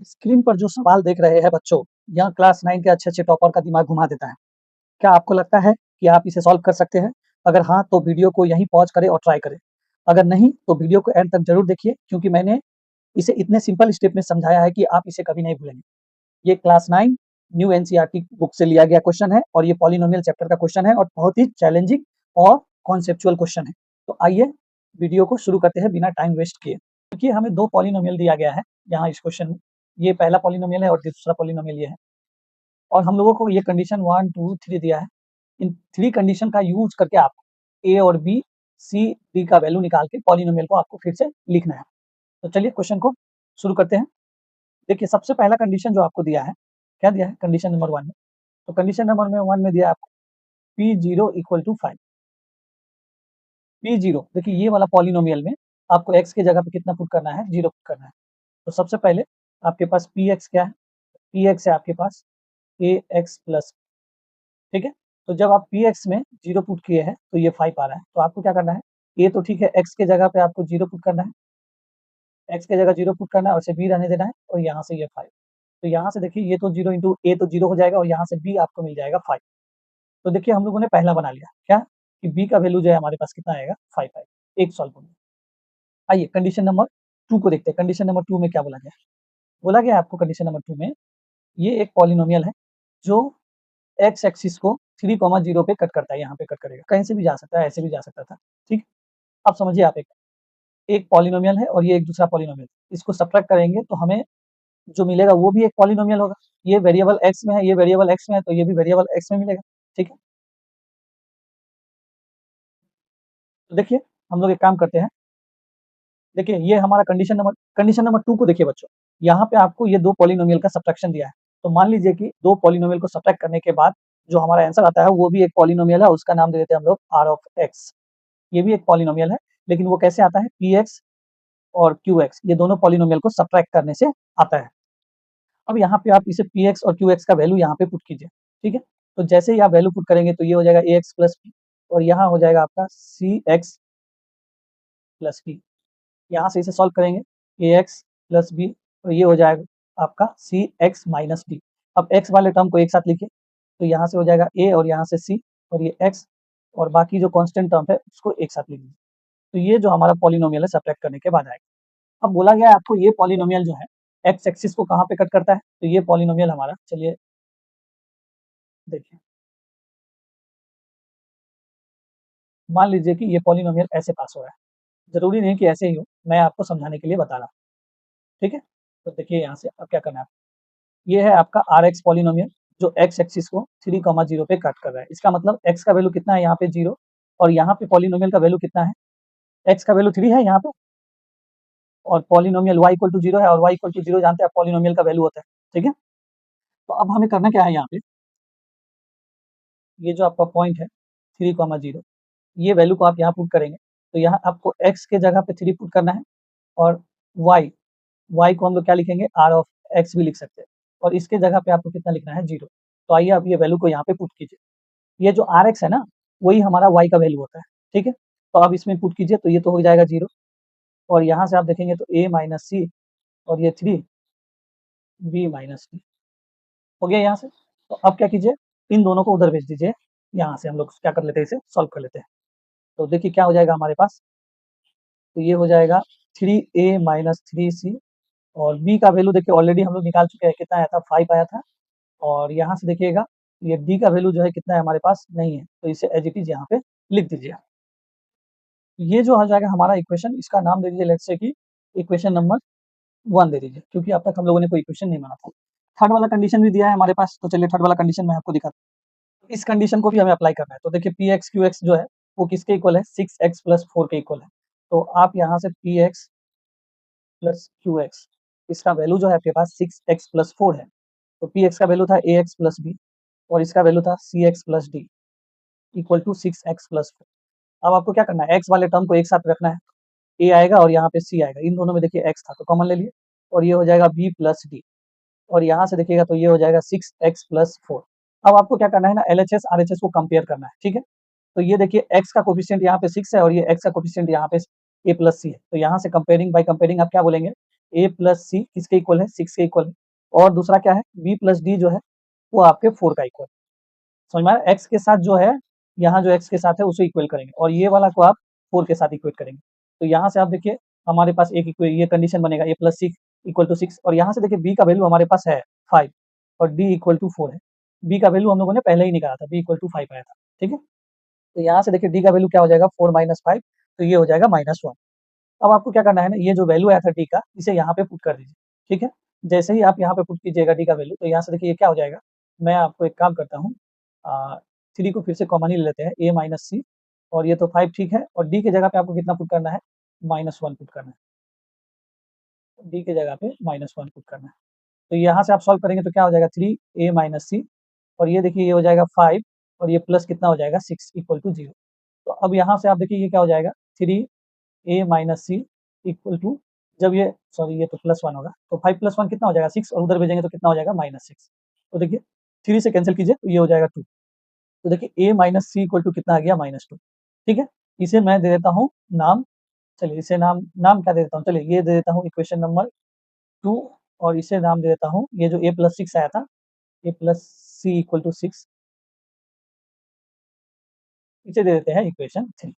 Screen पर जो सवाल देख रहे हैं बच्चों, यह क्लास 9 के अच्छे-अच्छे टॉपर का दिमाग घुमा देता है। क्या आपको लगता है कि आप इसे सॉल्व कर सकते हैं? अगर हाँ, तो वीडियो को यहीं पॉज़ करें और ट्राई करें। अगर नहीं, तो वीडियो को एंड तक ज़रूर देखिए क्योंकि मैंने इसे इतने सिंपल स्टेप में समझाया है कि आप इसे कभी नहीं भूलेंगे। ये क्लास 9 न्यू एनसीईआरटी बुक से लिया गया क्वेश्चन है और ये पॉलिनोमियल चैप्टर का क्वेश्चन है और बहुत ही चैलेंजिंग और कॉन्सेप्चुअल क्वेश्चन है। तो आइए वीडियो को शुरू करते हैं बिना टाइम वेस्ट किए। देखिए हमें 2 पॉलिनोमियल दिया गया है यहाँ इस क्वेश्चन में। ये पहला पॉलिनोमियल है और दूसरा पॉलिनोमियल ये है। और हम लोगों को ये कंडीशन 1, 2, 3 दिया है। इन 3 कंडीशन का यूज़ करके आप ए और बी, सी, डी का वैल्यू निकाल के पॉलिनोमियल को आपको फिर से लिखना है। तो चलिए क्वेश्चन को शुरू करते हैं। देखिए सबसे पहला कंडीशन जो आपको दिया है, क्या दिया है? कंडीशन नंबर 1 में। तो कंडीशन नंबर 1 में दिया है आपको P0 इक्वल टू 5। P0 देखिए ये वाला पॉलिनोमियल में आपको x की जगह पे कितना पुट करना है? 0 पुट करना है। तो सबसे पहले आपके पास Px क्या है? Px है आपके पास ax प्लस, ठीक है? तो जब आप Px में 0 पुट किए हैं तो ये 5 आ रहा है। तो आपको क्या करना है? a तो ठीक है, x की जगह पे आपको 0 पुट करना है। x की जगह 0 पुट करना है और इसे b रहने देना है और यहाँ से ये 5। तो यहाँ से देखिए ये तो 0 इंटू a तो 0 हो जाएगा और यहाँ से b आपको मिल जाएगा 5। तो देखिए हम लोगों ने पहला बना लिया, क्या? कि b का वैल्यू जो है हमारे पास कितना आएगा? 5 आएगा। एक सॉल्व हो गया। आइए कंडीशन नंबर 2 को देखते हैं। कंडीशन नंबर 2 में क्या बोला गया है? बोला गया है आपको कंडीशन नंबर 2 में, ये एक पॉलिनोमियल है जो x एक्सिस को 3, 0 पे कट करता है, यहाँ पे कट करेगा। कहीं से भी जा सकता है, ऐसे भी जा सकता था, ठीक? अब समझिए आप एक एक पॉलिनोमियल है और ये एक दूसरा पॉलिनोमियल। इसको सब्ट्रैक्ट करेंगे तो हमें जो मिलेगा वो भी एक पॉलिनोमियल होगा। ये वेरिएबल x में है, ये वेरिएबल x में है, तो ये भी वेरिएबल x में मिलेगा, ठीक है? तो देखिए हम लोग एक काम करते हैं। देखिए ये हमारा कंडीशन नंबर 2 को देखिए बच्चों। यहाँ पे आपको ये 2 पॉलिनोमियल का सब्ट्रैक्शन दिया है। तो मान लीजिए कि 2 पॉलिनोमियल को सब्ट्रैक्ट करने के बाद जो हमारा आंसर आता है वो भी एक पॉलिनोमियल है, उसका नाम दे देते हैं हम लोग r ऑफ x। ये भी एक पॉलिनोमियल है, लेकिन वो कैसे आता है? px और qx ये दोनों पॉलिनोमियल को सब्ट्रैक्ट करने से आता है। अब यहाँ पे आप इसे px और qx का वैल्यू यहाँ पे पुट कीजिए, ठीक है? तो जैसे ही आप वैल्यू पुट करेंगे तो ये हो जाएगा ax प्लस b और यहाँ हो जाएगा आपका cx प्लस b। यहाँ से इसे सॉल्व करेंगे ax प्लस b और ये हो जाएगा आपका cx माइनस d। अब x वाले टर्म को एक साथ लिखिए, तो यहाँ से हो जाएगा a और यहाँ से c और ये x और बाकी जो कांस्टेंट टर्म है उसको एक साथ लिख दीजिए। तो ये जो हमारा पॉलिनोमियल है सब्ट्रैक्ट करने के बाद आएगा। अब बोला गया है आपको ये पॉलिनोमियल जो है x एक्सिस को कहाँ पे कट करता है? तो ये पॉलिनोमियल हमारा, चलिए देखिए। मान लीजिए कि ये पॉलिनोमियल ऐसे पास हो रहा है। ज़रूरी नहीं कि ऐसे ही हो, मैं आपको समझाने के लिए बता रहा हूँ, ठीक है? तो देखिए यहाँ से अब क्या करना है आपको। ये है आपका Rx पॉलिनोमियल जो x एक्सिस को 3, 0 पे कट कर रहा है। इसका मतलब x का वैल्यू कितना है यहाँ पे? 0 और यहाँ पे पॉलिनोमियल का वैल्यू कितना है? x का वैल्यू 3 है यहाँ पे और पॉलिनोमियल y इक्वल टू 0 है और y इक्वल टू 0 जानते हैं आप पॉलिनोमियल का वैल्यू होता है, ठीक है? तो अब हमें करना क्या है यहाँ पे, ये जो आपका पॉइंट है 3, 0 ये वैल्यू को आप यहाँ पुट करेंगे, तो यहाँ आपको x के जगह पे 3 पुट करना है और y को हम लोग क्या लिखेंगे? R ऑफ x भी लिख सकते हैं और इसके जगह पे आपको कितना लिखना है? 0। तो आइए आप ये वैल्यू को यहाँ पे पुट कीजिए। ये जो Rx है ना, वही हमारा y का वैल्यू होता है, ठीक है? तो अब इसमें पुट कीजिए तो ये तो हो जाएगा 0 और यहाँ से आप देखेंगे तो a माइनस c और ये 3 b माइनस d हो गया यहाँ से। तो अब क्या कीजिए, इन दोनों को उधर भेज दीजिए। यहाँ से हम लोग क्या कर लेते हैं, इसे सॉल्व कर लेते हैं। तो देखिए क्या हो जाएगा हमारे पास, तो ये हो जाएगा 3a माइनस 3c और b का वैल्यू देखिए ऑलरेडी हम लोग निकाल चुके हैं, कितना आया था? 5 आया था और यहाँ से देखिएगा ये d का वैल्यू जो है कितना है हमारे पास? नहीं है, तो इसे एज इट इज़ यहाँ पे लिख दीजिए। ये जो हो जाएगा हमारा इक्वेशन, इसका नाम दे दीजिए लेट्स से कि इक्वेशन नंबर 1 दे दीजिए, क्योंकि अब तक हम लोगों ने कोई इक्वेशन नहीं बना था। थर्ड वाला कंडीशन भी दिया है हमारे पास, तो चलिए थर्ड वाला कंडीशन मैं आपको दिखाता हूँ। इस कंडीशन को भी हमें अप्लाई करना है। तो देखिए px qx जो है वो किसके इक्वल है? 6x प्लस 4 के इक्वल है। तो आप यहाँ से px प्लस qx इसका वैल्यू जो है आपके पास 6x प्लस 4 है। तो px का वैल्यू था ax प्लस b और इसका वैल्यू था cx plus d equal to 6x plus 4। अब आपको क्या करना है? x वाले टर्म को एक साथ रखना है। a आएगा और यहाँ पे c आएगा। इन दोनों में देखिए x था तो कॉमन ले लिए और ये हो जाएगा b प्लस d और यहाँ से देखिएगा तो ये हो जाएगा 6x प्लस 4। अब आपको क्या करना है ना, LHS RHS को कंपेयर करना है, ठीक है? तो ये देखिए x का कोएफिशिएंट यहाँ पे 6 है और ये x का कोएफिशिएंट यहाँ पे a प्लस c है। तो यहाँ से कंपेयरिंग बाय कंपेयरिंग आप क्या बोलेंगे a प्लस सी किसके इक्वल है, 6 के इक्वल है। और दूसरा क्या है, b प्लस डी जो है वो आपके 4 का इक्वल। समझ में आया? x के साथ जो है, यहाँ जो x के साथ है उसे इक्वल करेंगे और ये वाला को आप 4 के साथ इक्वेट करेंगे। तो यहाँ से आप देखिए हमारे पास एक ये कंडीशन बनेगा a plus C equal to 6 और यहाँ से देखिए b का वैल्यू हमारे पास है 5 और d इक्वल टू 4 है। b का वैल्यू हम लोगों ने पहले ही निकाला था, b इक्वल टू 5 आया था, ठीक है। तो यहाँ से देखिए d का वैल्यू क्या हो जाएगा, 4 माइनस 5, तो ये हो जाएगा -1। अब आपको क्या करना है ना, ये जो वैल्यू आया था d का, इसे यहाँ पे पुट कर दीजिए, ठीक है। जैसे ही आप यहाँ पे पुट कीजिएगा d का वैल्यू, तो यहाँ से देखिए ये क्या हो जाएगा, मैं आपको एक काम करता हूँ, 3 को फिर से कॉमन ही ले लेते हैं, a माइनस सी और ये तो 5 ठीक है और d की जगह पे आपको कितना पुट करना है, -1 पुट करना है। d की जगह पे -1 पुट करना है। तो यहाँ से आप सॉल्व करेंगे तो क्या हो जाएगा, 3a माइनस सी और ये देखिए ये हो जाएगा 5 और ये प्लस कितना हो जाएगा 6 इक्वल टू 0। तो अब यहाँ से आप देखिए ये क्या हो जाएगा, 3a minus C equal to, जब ये सॉरी ये तो +1 होगा, तो 5 + 1 कितना हो जाएगा 6 और उधर भेजेंगे तो कितना हो जाएगा -6। तो देखिए 3 से कैंसिल कीजिए तो ये हो जाएगा 2। तो देखिए a minus C equal to कितना आ गया, -2, ठीक है। इसे मैं दे देता हूँ नाम, चलिए इसे नाम नाम क्या दे देता हूँ, चलिए ये दे देता हूँ इक्वेशन नंबर 2 और इसे नाम दे देता हूँ, ये जो a प्लस 6 आया था, a plus C equal to 6, इसे दे देते हैं इक्वेशन 3।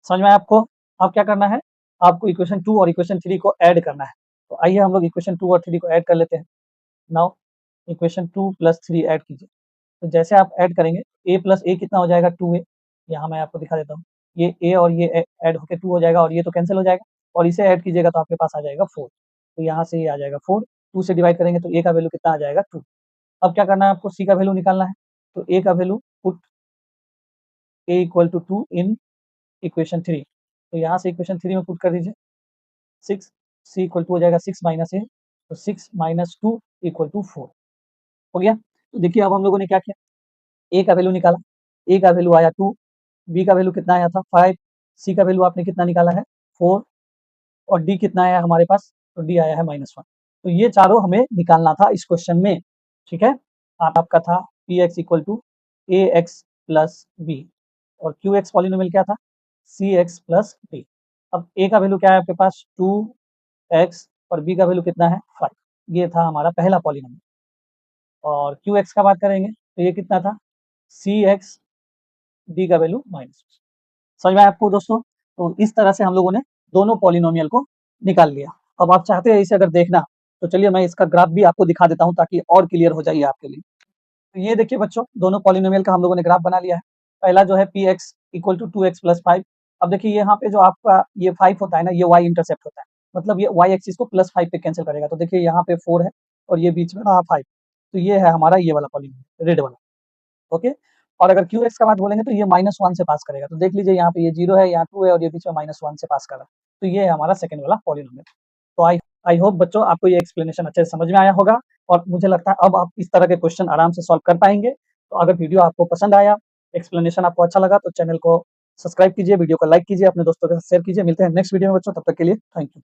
समझ में आया आपको? अब क्या करना है, आपको इक्वेशन 2 और इक्वेशन 3 को ऐड करना है। तो आइए हम लोग इक्वेशन 2 और 3 को ऐड कर लेते हैं। नाउ इक्वेशन 2 प्लस 3 ऐड कीजिए। तो जैसे आप ऐड करेंगे, a प्लस a कितना हो जाएगा 2a, यहाँ मैं आपको दिखा देता हूँ। ये a और ये ऐड होके 2 हो जाएगा और ये तो कैंसिल हो जाएगा और इसे ऐड कीजिएगा तो आपके पास आ जाएगा 4। तो यहाँ से ये आ जाएगा 4, 2 से डिवाइड करेंगे तो a का वैल्यू कितना आ जाएगा 2। अब क्या करना है आपको, c का वैल्यू निकालना है। तो a का value put a equal to 2 in equation 3। तो यहाँ से इक्वेशन 3 में पुट कर दीजिए, 6 c इक्वल टू हो जाएगा 6 माइनस a, तो 6 माइनस 2 इक्वल टू 4 हो गया। तो देखिए अब हम लोगों ने क्या किया, a का वैल्यू निकाला, a का वैल्यू आया 2, b का वैल्यू कितना आया था 5, c का वैल्यू आपने कितना निकाला है 4 और d कितना आया हमारे पास, तो d आया है -1। तो ये चारों हमें निकालना था इस क्वेश्चन में, ठीक है। आपका था P X equal to A X plus B और क्यू एक्स पॉलिनोमियल क्या था, सी एक्स प्लस डी। अब a का वैल्यू क्या है आपके पास 2x और b का वैल्यू कितना है 5, ये था हमारा पहला पॉलिनोमियल। और क्यू एक्स का बात करेंगे तो ये कितना था, सी एक्स, डी का वैल्यू -1। समझ में आया आपको दोस्तों? तो इस तरह से हम लोगों ने दोनों पॉलिनोमियल को निकाल लिया। अब आप चाहते हैं इसे अगर देखना, तो चलिए मैं इसका ग्राफ भी आपको दिखा देता हूँ ताकि और क्लियर हो जाए आपके लिए। तो ये देखिए बच्चों, दोनों पॉलिनोमियल का हम लोगों ने ग्राफ बना लिया है। पहला जो है P X equal to 2x plus 5। अब देखिए यहाँ पे जो आपका ये 5 होता है ना, ये y इंटरसेप्ट होता है, मतलब ये y एक्सिस को +5 पे कैंसिल करेगा। तो देखिए यहाँ पे 4 है और ये बीच में रहा 5, तो ये है हमारा ये वाला पॉलिनोमियल रेड वाला, ओके। और अगर क्यू एक्स का बात बोलेंगे तो ये -1 से पास करेगा। तो देख लीजिए यहाँ पे ये 0 है, यहाँ 2 है और ये बीच में -1 से पास कर रहा है। तो ये है हमारा सेकंड वाला पॉलिनोमियल। तो आई होप बच्चों आपको ये एक्सप्लेनेशन अच्छे से समझ में आया होगा और मुझे लगता है अब आप इस तरह के क्वेश्चन आराम से सॉल्व कर पाएंगे। तो अगर वीडियो आपको पसंद आया, एक्सप्लेनेशन आपको अच्छा लगा तो चैनल को सब्सक्राइब कीजिए, वीडियो को लाइक कीजिए, अपने दोस्तों के साथ शेयर कीजिए। मिलते हैं नेक्स्ट वीडियो में बच्चों, तब तक के लिए थैंक यू।